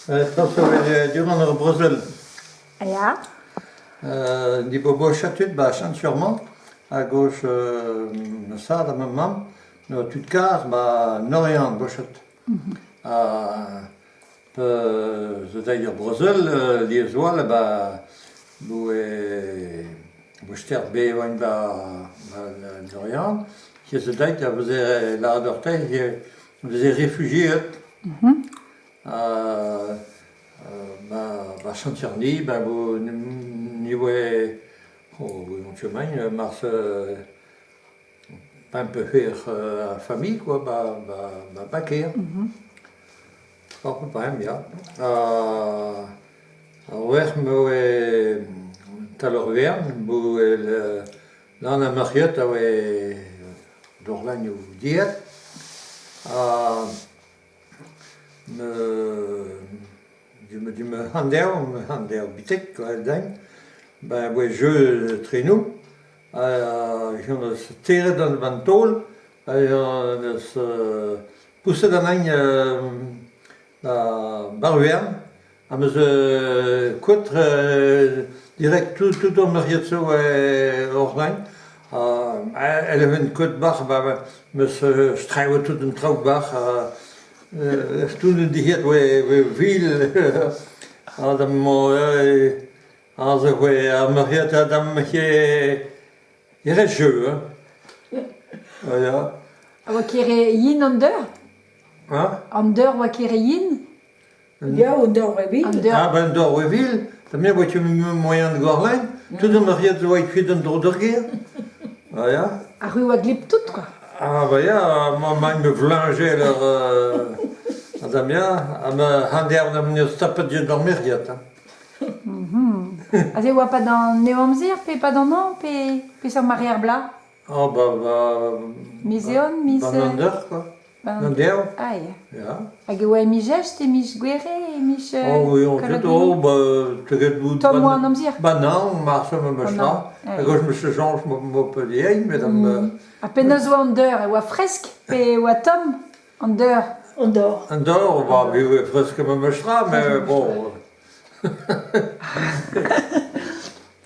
Dat we durant ar Brussel. Ja. Di bobo chatud ba chanturement a gauche sad a mam no tud kar ba norian bochat. Ze dai ar Brussel li zoal ba bo stert be oan ba norian ki ze dai a veze la adortei veze refugiet. Ba chanturni ba bo ni oe éventuellement mars pas un peu faire famille quoi ba baker pas même ja wer me talor vern bo là na mariot a we dorlagne ou diet me handel bitek dain ba we jeu trenou j'en se tire dans le ventol se pousser dans barvern a me se coûte direct tout au marietso ordain elle avait une côte bar ba me se streiwe tout un trau bar toen die het we veel hadden mooi als we maar het hadden je rest jeu ja Wa kere yin under? Under wa kere yin? Ja, onder we wil. ah ben door we veel dan meer wat je moyen de gorlijn toen maar het we fieden door de geer ja A rue wa glip tout, quoi. ah bah ja maman me vlanger Madame ja, am hander na me stapet je dormir yet. A ze oa pa dans Neomzir, pe pa dans Nan, pe sur Marière Bla? Oh bah Miseon, mis... Bander quoi. Bander. Ah, ja. Ja. Hag e oa mis gest, e mis gwere, e mis... Oh oui, on fait oh bah tu get bout. Tom oa an amzir? Bah non, marche me machra. A gauche me change Montpellier, mesdames. A pe neus oa under, e oa fresk, pe oa Tom under. Onder. Andor, bah oui, presque me machra, mais bon.